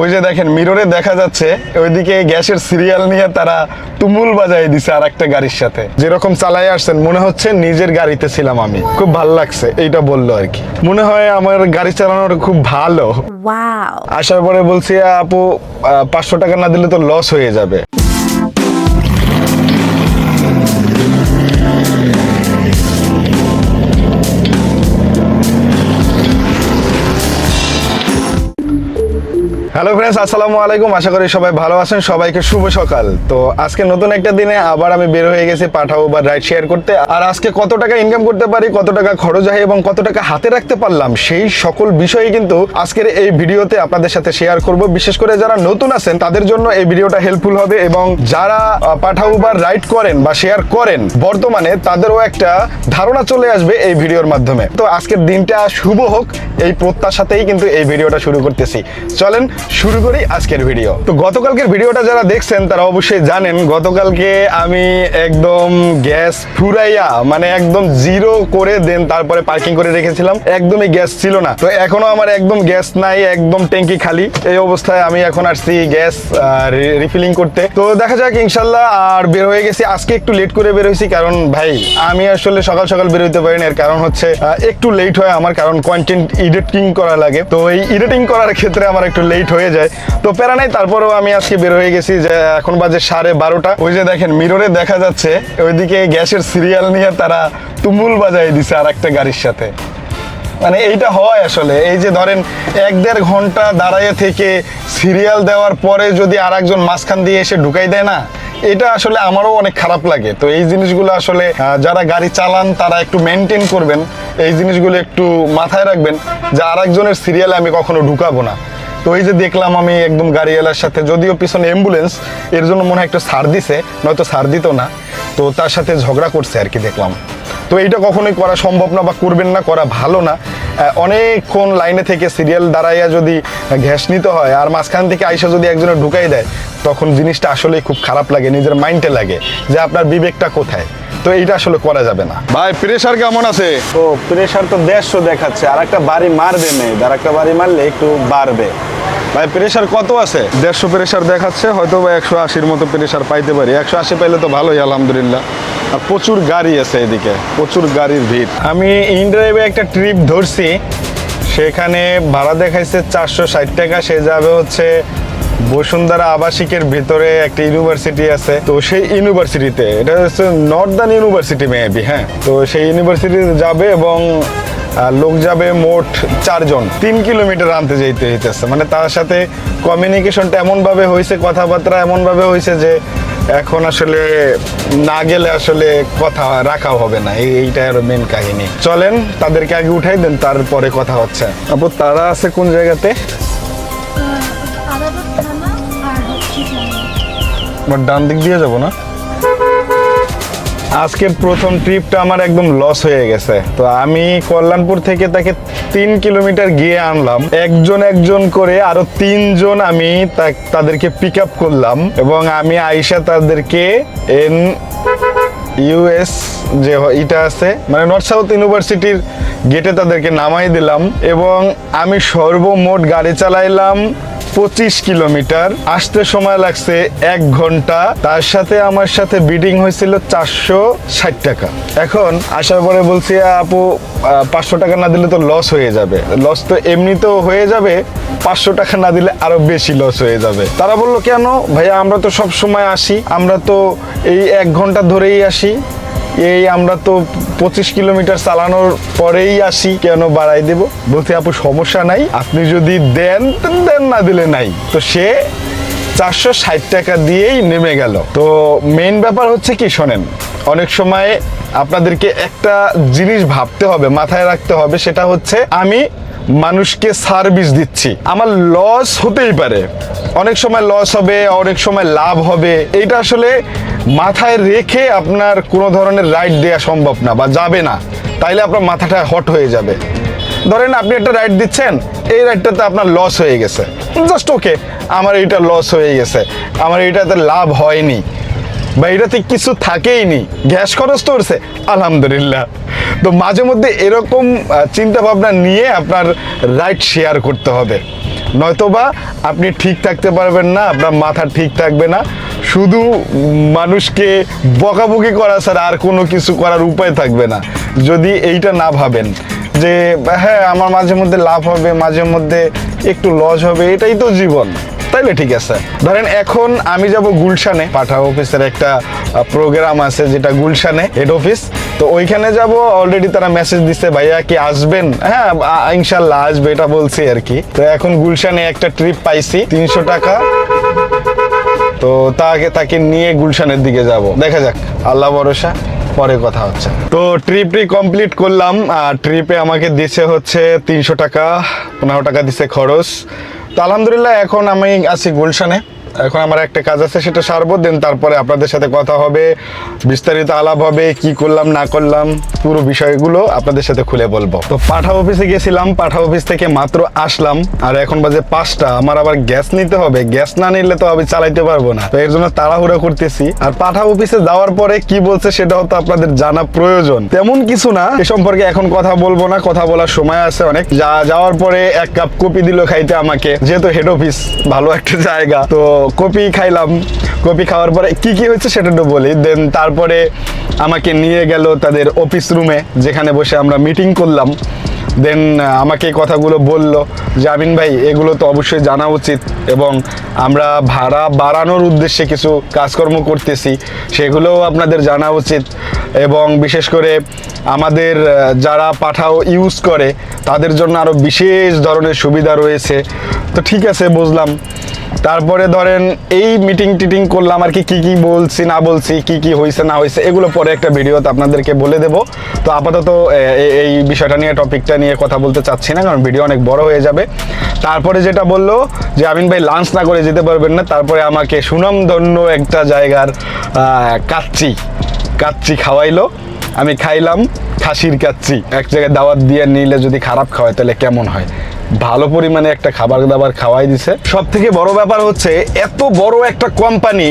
ওই যে দেখেন মিররে দেখা যাচ্ছে ওইদিকে গ্যাসের সিরিয়াল নিয়ে তারা তুমুল বাজাই দিছে আর একটা গাড়ির সাথে। যেরকম চালাই আসছেন মনে হচ্ছে নিজের গাড়িতে ছিলাম আমি। খুব ভালো লাগছে এইটা বললো আর কি। মনে হয় আমার গাড়ি চালানোর খুব ভালো। ওয়াও। আসার পরে বলছি আপু 500 টাকা না দিলে তো লস হয়ে যাবে। হ্যালো ফ্রেন্ডস, আসসালামু আলাইকুম। আশা করি সবাই ভালো আছেন। সবাইকে শুভ সকাল। তো আজকে নতুন একটা দিনে আবার আমি বের হয়ে গেছি পাঠাও বা রাইড শেয়ার করতে। আর আজকে কত টাকা ইনকাম করতে পারি, কত টাকা খরচ হয় এবং কত টাকা হাতে রাখতে পারলাম, সেই সকল বিষয়ে কিন্তু আজকের এই ভিডিওতে আপনাদের সাথে শেয়ার করব। বিশেষ করে যারা নতুন আছেন তাদের জন্য এই ভিডিওটা হেল্পফুল হবে এবং যারা পাঠাও বা রাইড করেন বা শেয়ার করেন বর্তমানে, তাদেরও একটা ধারণা চলে আসবে এই ভিডিওর মাধ্যমে। তো আজকের দিনটা শুভ হোক এই প্রত্যাশাতেই কিন্তু এই ভিডিওটা শুরু করতেছি। চলেন শুরু করি আজকের ভিডিও। তো গতকালকের ভিডিওটা যারা দেখছেন তারা অবশ্যই জানেন গতকালকে আমি একদম গ্যাস ফুরাইয়া মানে একদম জিরো করে দেন তারপরে পার্কিং করে রেখেছিলাম। একদমই গ্যাস ছিল না। তো এখনো আমার একদম গ্যাস নাই, একদম ট্যাঙ্কি খালি। এই অবস্থায় আমি এখন আসছি গ্যাস রিফিলিং করতে। তো দেখা যাক ইনশাল্লাহ। আর বের হয়ে গেছি আজকে একটু লেট করে বের হয়েছি, কারণ ভাই আমি আসলে সকাল সকাল বের হইতে পারি না। এর কারণ হচ্ছে একটু লেট হয় আমার, কারণ কন্টেন্ট এডিটিং করা লাগে। তো এই এডিটিং করার ক্ষেত্রে আমার একটু লেট হয়ে যায়। তো প্যারা নাই, তারপরেও আমি আজকে বের হয়ে গেছি। যে এখন বাজে 12:30। ওই যে দেখেন মিররে দেখা যাচ্ছে ওইদিকে গ্যাসের সিরিয়াল নিয়ে তারা তুমুল বাজাই দিছে আর একটা গাড়ির সাথে। মানে এইটা হয় আসলে, এই যে ধরেন 1-1.5 ঘন্টা দাঁড়াইয়ে থেকে সিরিয়াল দেওয়ার পরে যদি আর একজন মাঝখান দিয়ে এসে ঢুকাই দেয় না, এটা আসলে আমারও অনেক খারাপ লাগে। তো এই জিনিসগুলো আসলে যারা গাড়ি চালান তারা একটু মেনটেন করবেন, এই জিনিসগুলো একটু মাথায় রাখবেন যে আর একজনের সিরিয়ালে আমি কখনো ঢুকাবো না। তো এই যে দেখলাম আমি একদম গাড়িওয়ালার সাথে, যদিও পিছনে অ্যাম্বুলেন্স, এর জন্য মনে হয় একটু ছাড় দিছে, নয়তো ছাড় দিত না। তো তার সাথে ঝগড়া করছে আর কি দেখলাম। তো এইটা কখনোই করা সম্ভব না বা করবেন না, করা ভালো না। অনেকক্ষণ লাইনে থেকে সিরিয়াল দাঁড়াইয়া যদি গ্যাস নিতে হয় আর মাঝখান থেকে আইসা যদি একজনে ঢুকাই দেয়, তখন জিনিসটা আসলেই খুব খারাপ লাগে, নিজের মাইন্ডে লাগে যে আপনার বিবেকটা কোথায়। তো এইটা আসলে করা যাবে না। ভাই প্রেশার কেমন আছে? তো প্রেশার তো 150 দেখাচ্ছে, আর একটা বাড়ি মারবে মেয়ে, আর একটা বাড়ি মারলে একটু বাড়বে। ভাই প্রেশার কত আছে? 150 প্রেশার দেখাচ্ছে, হয়তো বা 180-র মতো প্রেশার পাইতে পারি। 180 পাইলে তো ভালোই, আলহামদুলিল্লাহ। আর প্রচুর গাড়ি আছে এদিকে, প্রচুর গাড়ির ভিড়। আমি ইনড্রাইভে একটা ট্রিপ ধরছি, সেখানে ভাড়া দেখাইছে 460 টাকা। সে যাবে হচ্ছে বসুন্ধরা আবাসিকের ভিতরে একটা ইউনিভার্সিটি আছে। তো সেই ইউনিভার্সিটিতে, এটা হচ্ছে নর্দার্ন ইউনিভার্সিটি মেবি, হ্যাঁ। তো সেই ইউনিভার্সিটি যাবে এবং লোক যাবে মোট 4 জন। 3 কিলোমিটার আনতে যেতে হইতেছে। মানে তার সাথে কমিউনিকেশনটা এমনভাবে হয়েছে, কথাবার্তা এমনভাবে হয়েছে যে এখন আসলে না গেলে আসলে কথা রাখাও হবে না। এইটা আরো মেন কাহিনী। চলেন তাদেরকে আগে উঠাই দেন, তারপরে কথা হচ্ছে। আপু তারা আছে কোন জায়গাতে? ডান দিক দিয়ে যাবো না? আজকের প্রথম ট্রিপটা আমার একদম লস হয়ে গেছে। তো আমি কল্যাণপুর থেকে তাকে 3 কিলোমিটার গিয়ে আনলাম, একজন করে আরো 3 জন আমি তাদেরকে পিক আপ করলাম এবং আমি আইসা তাদেরকে ইউএস যে এটা আছে মানে নর্থ সাউথ ইউনিভার্সিটির গেটে তাদেরকে নামাই দিলাম। এবং আমি সর্বমোট গাড়ি চালাইলাম 25 কিলোমিটার। আসতে সময় লাগছে 1 ঘন্টা। তার সাথে আমার সাথে বিডিং হয়েছিল 460 টাকা। এখন আসার পরে বলছি আপু 500 টাকা না দিলে তো লস হয়ে যাবে। লস তো এমনিতেও হয়ে যাবে, 500 টাকা না দিলে আরো বেশি লস হয়ে যাবে। তারা বললো কেন ভাইয়া, আমরা তো সব সময় আসি, আমরা তো এই 1 ঘন্টা ধরেই আসি, এই আমরা তো 25 কিলোমিটার চালানোর পরেই আসি, কেন বাড়াই দেব? বলতে আপু সমস্যা নাই, আপনি যদি দেন দেন, না দিলে নাই। তো সে 460 টাকা দিয়েই নেমে গেল। তো মেইন ব্যাপার হচ্ছে কি শোনেন, অনেক সময় আপনাদেরকে একটা জিনিস ভাবতে হবে, মাথায় রাখতে হবে, সেটা হচ্ছে আমি মানুষকে সার্ভিস দিচ্ছি। আমার লস হতেই পারে, অনেক সময় লস হবে, অনেক সময় লাভ হবে। এইটা আসলে মাথায় রেখে আপনার কোনো ধরনের রাইড দেওয়া সম্ভব না বা যাবে না, তাইলে আপনার মাথাটা হট হয়ে যাবে। ধরেন আপনি একটা রাইড দিচ্ছেন, এই রাইডটাতে আপনার লস হয়ে গেছে, জাস্ট ওকে আমার এইটা লস হয়ে গেছে, আমার এইটাতে লাভ হয়নি বা এটাতে কিছু থাকেইনি, গ্যাস খরচ তো উঠছে, আলহামদুলিল্লাহ। তো মাঝে মধ্যে এরকম চিন্তা ভাবনা নিয়ে আপনার রাইড শেয়ার করতে হবে। নয়তোবা আপনি ঠিক থাকতে পারবেন না, আপনার মাথা ঠিক থাকবে না, শুধু মানুষকে বকাবকি করা ছাড়া আর কোনো কিছু করার উপায় থাকবে না যদি এইটা না ভাবেন যে হ্যাঁ আমার মাঝে মধ্যে লাভ হবে, মাঝে মধ্যে একটু লস হবে, এটাই তো জীবন, তাইলে ঠিক আছে। ধরেন এখন আমি যাব গুলশানে, পাঠা অফিসের একটা প্রোগ্রাম আছে যেটা গুলশানে হেড অফিস, তো ওইখানে যাব। অলরেডি তারা মেসেজ দিচ্ছে ভাইয়া কি আসবেন, হ্যাঁ ইনশাল্লাহ আসবে, এটা বলছি আর কি। তো এখন গুলশানে একটা ট্রিপ পাইছি 300 টাকা, তো তাকে নিয়ে গুলশানের দিকে যাব, দেখা যাক, আল্লাহ ভরসা, পরে কথা হচ্ছে। তো ট্রিপটি কমপ্লিট করলাম, আর ট্রিপে আমাকে দিছে হচ্ছে 300 টাকা, 15 টাকা দিছে খরচ। তো আলহামদুলিল্লাহ এখন আমি আছি গুলশানে, এখন আমার একটা কাজ আছে সেটা সারবো, দেন তারপরে আপনাদের সাথে কথা হবে, বিস্তারিত আলাপ হবে, কি করলাম না করলাম পুরো বিষয়গুলো আপনাদের সাথে খুলে বলবো। তো পাঠা অফিসে গেছিলাম, পাঠা অফিস থেকে মাত্র আসলাম, আর এখন বাজে 5টা, আমার আবার গ্যাস নিতে হবে, গ্যাস না নিলে তো আমি চালাইতে পারবো না, তো এর জন্য তাড়াহুড়া করতেছি। আর পাঠা অফিসে যাওয়ার পরে কি বলছে সেটাও তো আপনাদের জানা প্রয়োজন, তেমন কিছু না, এ সম্পর্কে এখন কথা বলবো না, কথা বলার সময় আছে অনেক। যাওয়ার পরে 1 কাপ কপি দিল খাইতে আমাকে, যেহেতু হেড অফিস ভালো একটা জায়গা, তো কপি খাইলাম। কপি খাওয়ার পরে কি কি হয়েছে সেটা একটু বলি, দেন তারপরে আমাকে নিয়ে গেল তাদের অফিস রুমে, যেখানে বসে আমরা মিটিং করলাম। দেন আমাকে কথাগুলো বলল যে আমিন ভাই এগুলো তো অবশ্যই জানা উচিত, এবং আমরা ভাড়া বাড়ানোর উদ্দেশ্যে কিছু কাজকর্ম করতেছি, সেগুলোও আপনাদের জানা উচিত, এবং বিশেষ করে আমাদের যারা পাঠাও ইউজ করে তাদের জন্য আরও বিশেষ ধরনের সুবিধা রয়েছে। তো ঠিক আছে, বুঝলাম। তারপরে ধরেন এই মিটিং টিটিং করলাম আর কি, কি বলছি না বলছি, কি হয়েছে না হয়েছে, এগুলো পরে একটা ভিডিওতে আপনাদেরকে বলে দেব। তো আপাতত এই বিষয়টা নিয়ে, টপিকটা নিয়ে কথা বলতে চাচ্ছি না, কারণ ভিডিও অনেক বড় হয়ে যাবে। তারপরে যেটা বললো যে আমিন ভাই লাঞ্চ না করে যেতে পারবেন না, তারপরে আমাকে সুনামধন্য একটা জায়গার কাচ্চি খাওয়াইলো, আমি খাইলাম খাসির কাচ্চি। এক জায়গায় দাওয়াত দিয়ে নিলে যদি খারাপ খাওয়ায় তাহলে কেমন হয়, ভালো পরিমাণে একটা খাবার দাবার খাওয়াই দিছে। সব থেকে বড় ব্যাপার হচ্ছে এত বড় একটা কোম্পানি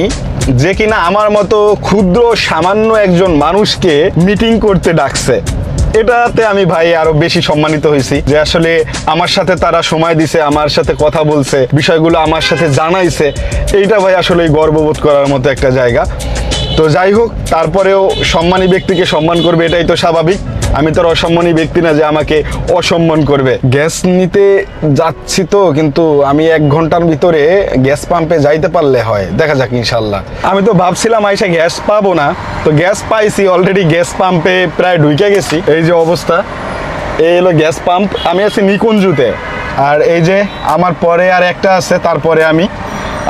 যে কিনা আমার মতো ক্ষুদ্র সামান্য একজন মানুষকে মিটিং করতে ডাকছে, এটাতে আমি ভাই আরো বেশি সম্মানিত হয়েছি যে আসলে আমার সাথে তারা সময় দিছে, আমার সাথে কথা বলছে, বিষয়গুলো আমার সাথে জানাইছে, এইটা ভাই আসলে গর্ববোধ করার মতো একটা জায়গা। তো যাই হোক, তারপরেও সম্মানী ব্যক্তিকে সম্মান করবে, এটাই তো স্বাভাবিক। আমি তো অসম্মানী ব্যক্তি না যে আমাকে অসম্মান করবে। গ্যাস নিতে যাচ্ছি তো, কিন্তু আমি 1 ঘন্টার ভিতরে গ্যাস পাম্পে যাইতে পারলে হয়, দেখা যাক ইনশাল্লাহ। আমি তো ভাবছিলাম আইসা গ্যাস পাবো না, তো গ্যাস পাইছি অলরেডি, গ্যাস পাম্পে প্রায় ঢুকে গেছি। এই যে অবস্থা, এই হলো গ্যাস পাম্প, আমি আছি নিকুঞ্জুতে, আর এই যে আমার পরে আর একটা আছে, তারপরে আমি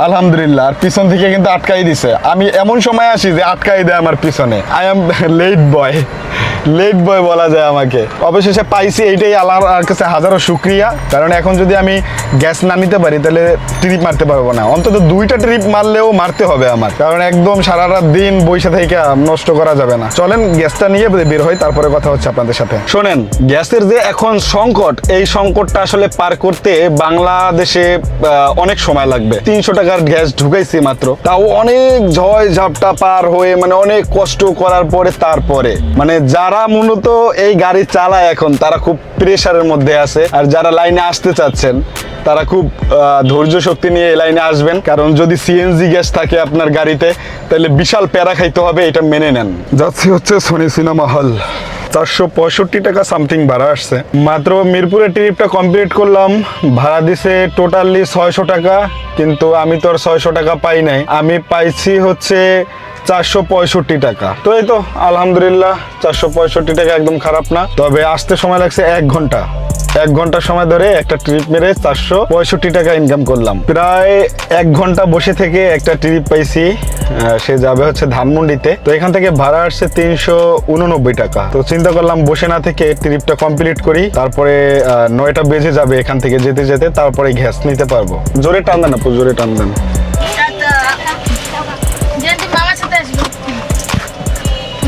আলহামদুলিল্লাহ। আর পিছন থেকে কিন্তু আটকাই দিছে, আমি এমন সময় আসি যে আটকাই দেয় আমার পিছনে। আই এম লেট বয় বলা যায় আমাকে। অবশেষে পাইছি, এইটাই আল্লাহর কাছে হাজারো শুকরিয়া, কারণ এখন যদি আমি গ্যাস না নিতে পারি তাহলে ট্রিপ মারতে পারবো না, অন্তত 2টা ট্রিপ মারলেও মারতে হবে আমার, কারণ একদম সারা রাত দিন বসে থেকে নষ্ট করা যাবে না। চলেন গ্যাসটা নিয়ে বের হই, তারপরে কথা হচ্ছে আপনাদের সাথে। শোনেন, গ্যাসের যে এখন সংকট, এই সংকটটা আসলে পার করতে বাংলাদেশে অনেক সময় লাগবে। 300 টাকার গ্যাস ঢুকাইছি মাত্র, তাও অনেক ঝয় ঝাপটা পার হয়ে, মানে অনেক কষ্ট করার পরে, তারপরে মানে যারা মূলত এই গাড়ি চালায় এখন তারা খুব প্রেসারের মধ্যে আছে, আর যারা লাইনে আসতে চাচ্ছেন তারা খুব ধৈর্য শক্তি নিয়ে এই লাইনে আসবেন, কারণ যদি সিএনজি গ্যাস থাকে আপনার গাড়িতে তাহলে বিশাল প্যারা খাইতে হবে, এটা মেনে নেন। যাচ্ছি হচ্ছে সনি সিনেমা হল, 465 টাকা সামথিং ভাড়া আসছে। মাত্র মিরপুরের ট্রিপটা কমপ্লিট করলাম, ভাড়া দিছে টোটালি 600 টাকা, কিন্তু আমি তো আর 600 টাকা পাই নাই, আমি পাইছি হচ্ছে 465 টাকা। তো এই তো আলহামদুলিল্লাহ, 465 টাকা একদম খারাপ না, তবে আসতে সময় লাগছে 1 ঘন্টা। 1 ঘন্টা সময় ধরে একটা ট্রিপ মেরে 465 টাকা ইনকাম করলাম। প্রায় 1 ঘন্টা বসে থেকে একটা ট্রিপ পাইছি, সে যাবে হচ্ছে ধানমন্ডিতে। তো এখান থেকে ভাড়া আসছে 389 টাকা। তো চিন্তা করলাম বসে না থেকে ট্রিপটা কমপ্লিট করি, তারপরে 9টা বেজে যাবে এখান থেকে যেতে যেতে, তারপরে গ্যাস নিতে পারবো। জোরে টান দেন আপু, জোরে টান দেন।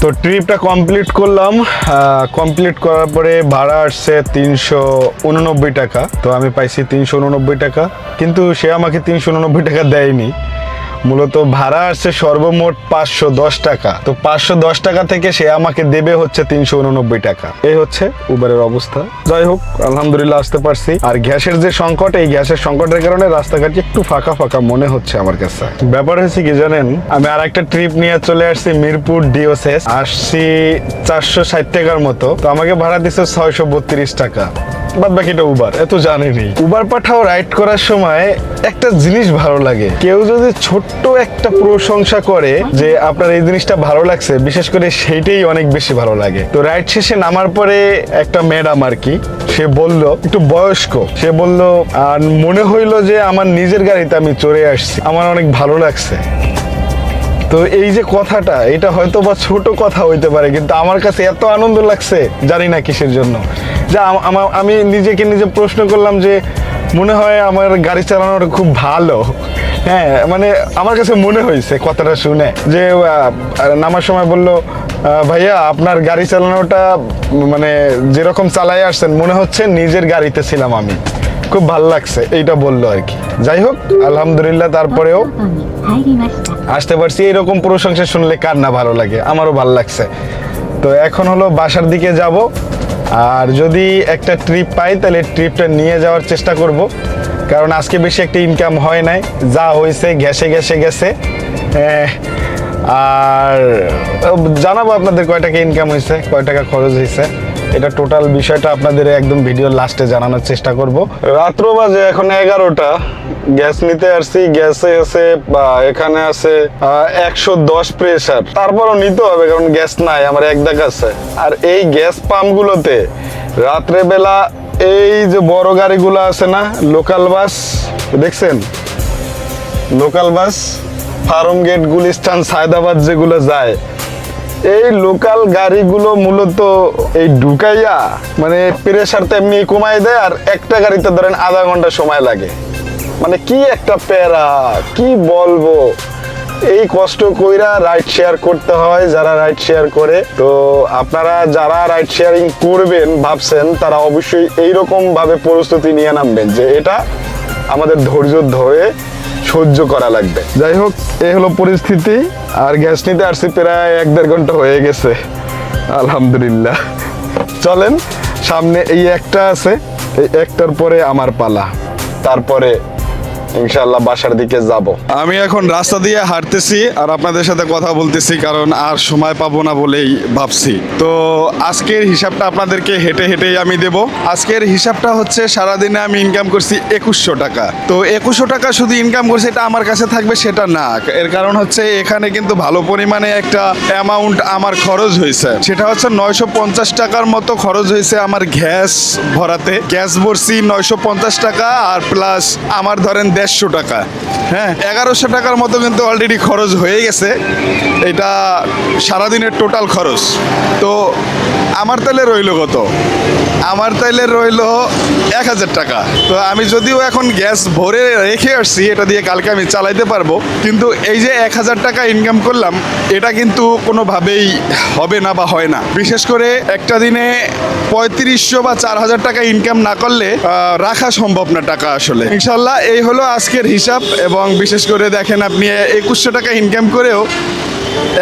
তো ট্রিপটা কমপ্লিট করলাম, কমপ্লিট করার পরে ভাড়া আসছে 389 টাকা। তো আমি পাইছি 389 টাকা, কিন্তু সে আমাকে 389 টাকা দেয়নি, মূলত ভাড়া আসছে সর্বমোট 510 টাকা। তো 510 টাকা থেকে সে আমাকে দেবে হচ্ছে 389 টাকা। এই হচ্ছে উবারের অবস্থা। যাই হোক, আলহামদুলিল্লাহ আসতে পারছি। আর গ্যাসের যে সংকট, এই গ্যাসের সংকটের কারণে রাস্তাঘাট একটু ফাঁকা ফাঁকা মনে হচ্ছে আমার কাছে। ব্যাপার হয়েছে কি জানেন, আমি আর একটা ট্রিপ নিয়ে চলে আসছি মিরপুর ডিওসেস। আসছি 460 টাকার মতো। তো আমাকে ভাড়া দিচ্ছে 632 টাকা। বাদ বাকিটা উবার, এত জানেনি। উবার পাঠাও রাইড করার সময় একটা জিনিস ভালো লাগে, কেউ যদি ছোট্ট একটা প্রশংসা করে যে আপনার এই জিনিসটা ভালো লাগছে, বিশেষ করে সেইটাই অনেক বেশি ভালো লাগে। তো রাইড শেষে নামার পরে একটা ম্যাডাম আর কি, সে বলল, একটু বয়স্ক, সে বলল আর মনে হইলো যে আমার নিজের গাড়িতে আমি চড়ে আসছি, আমার অনেক ভালো লাগছে। তো এই যে কথাটা, এটা হয়তো বা ছোট কথা হইতে পারে, কিন্তু আমার কাছে এত আনন্দ লাগছে, জানি না কিসের জন্য। যা আমি নিজেকে নিজে প্রশ্ন করলাম যে মনে হয় আমার গাড়ি চালানোটা খুব ভালো। হ্যাঁ, মানে আমার কাছে মনে হয়েছে কথাটা শুনে যে নামার সময় বলল, ভাইয়া আপনার গাড়ি চালানোটা মানে যেরকম চালাই আসছেন মনে হচ্ছে নিজের গাড়িতে ছিলাম আমি, খুব ভালো লাগছে, এইটা বললো আর কি। যাই হোক, আলহামদুলিল্লাহ তারপরেও আসতে পারছি। এরকম প্রশংসা শুনলে কার না ভালো লাগে, আমারও ভালো লাগছে। তো এখন হলো বাসার দিকে যাব, আর যদি একটা ট্রিপ পাই তাহলে ট্রিপটা নিয়ে যাওয়ার চেষ্টা করব, কারণ আজকে বেশি একটা ইনকাম হয় নাই, যা হয়েছে গেছে। আর জানাবো আপনাদের কয় টাকা ইনকাম হয়েছে, কয় টাকা খরচ হয়েছে, এটা টোটাল বিষয়টা আপনাদের একদম ভিডিওর লাস্টে জানানোর চেষ্টা করব। রাত্র বাজে এখন 11টা, গ্যাস নিতে আসছি। গ্যাসে আছে এখানে আছে 110 প্রেসার, তারপরও নিতে হবে কারণ গ্যাস নাই, আমার এক দাগ আছে। আর এই গ্যাস পাম্পগুলোতে রাত্রে বেলা এই যে বড় গাড়িগুলো আছে না, লোকাল বাস, দেখছেন local bus, Farmgate, Gulistan, Sayedabad যেগুলো যায়, এই লোকাল গাড়িগুলো মূলত এই ঢুকাইয়া মানে প্রেসার তেমনি কমাই দেয়, আর একটা গাড়িতে ধরেন আধা ঘন্টা সময় লাগে। মানে কি একটা প্যারা, কি বলবো। এই কষ্ট কইরা রাইড শেয়ার করতে হয় যারা রাইড শেয়ার করে। তো আপনারা যারা রাইড শেয়ারিং করবেন ভাবছেন, তারা অবশ্যই এইরকম ভাবে প্রস্তুতি নিয়ে নামবেন যে এটা আমাদের ধৈর্য ধরে সহ্য করা লাগবে। যাই হোক, এই হলো পরিস্থিতি। আর গ্যাস নিতে আসছি প্রায় 1-1.5 ঘন্টা হয়ে গেছে, আলহামদুলিল্লাহ। চলেন, সামনে এই একটা আছে, এই একটার পরে আমার পালা, তারপরে ইনশাআল্লাহ বাসার দিকে যাব। আমি এখন রাস্তা দিয়ে হাঁটতেছি আর আপনাদের সাথে কথা বলতেছি, কারণ আর সময় পাবো না বলেই ভাবছি। তো আজকের হিসাবটা আপনাদেরকে হেঁটে হেঁটেই আমি দেব। আজকের হিসাবটা হচ্ছে সারাদিনে আমি ইনকাম করছি 2100 টাকা। তো 2100 টাকা শুধু ইনকাম করছি, এটা আমার কাছে থাকবে সেটা না। এর কারণ হচ্ছে এখানে কিন্তু ভালো পরিমাণে একটা অ্যামাউন্ট আমার খরচ হয়েছে, সেটা হচ্ছে 950 টাকার মতো খরচ হয়েছে আমার গ্যাস ভরাতে। গ্যাস ভরছি 950 টাকা, আর প্লাস আমার ধরেন 150 টাকা, হ্যাঁ 1100 টাকার মতো কিন্তু অলরেডি খরচ হয়ে গেছে। এটা সারাদিনের টোটাল খরচ। তো আমার তাইলে রইল কত? আমার তাইলে রইল 1000 টাকা। তো আমি যদিও এখন গ্যাস ভরে রেখে আসছি, এটা দিয়ে কালকে আমি চালাইতে পারবো, কিন্তু এই যে 1000 টাকা ইনকাম করলাম, এটা কিন্তু কোনোভাবেই হবে না বা হয় না। বিশেষ করে একটা দিনে 3500 বা 4000 টাকা ইনকাম না করলে রাখা সম্ভব না টাকা আসলে। ইনশাল্লাহ এই হলো আজকের হিসাব। এবং বিশেষ করে দেখেন, আপনি 2100 টাকা ইনকাম করেও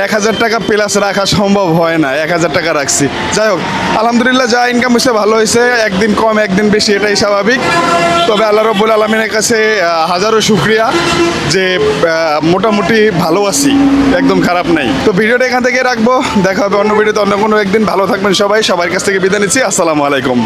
1000 টাকা প্লাস রাখা সম্ভব হয় না। 1000 টাকা রাখছি। যাই হোক, আলহামদুলিল্লাহ যা ইনকাম হয়েছে ভালো হয়েছে, একদিন কম একদিন বেশি, এটাই স্বাভাবিক। তবে আল্লাহ রাব্বুল আলামিনের কাছে হাজারো শুকরিয়া যে মোটামুটি ভালো আছি, একদম খারাপ নাই। তো ভিডিওটা এখান থেকে রাখবো, দেখা হবে অন্য ভিডিওতে অন্য কোনো একদিন। ভালো থাকবেন সবাই, সবার কাছ থেকে বিদায় নিচ্ছি। আসসালামু আলাইকুম।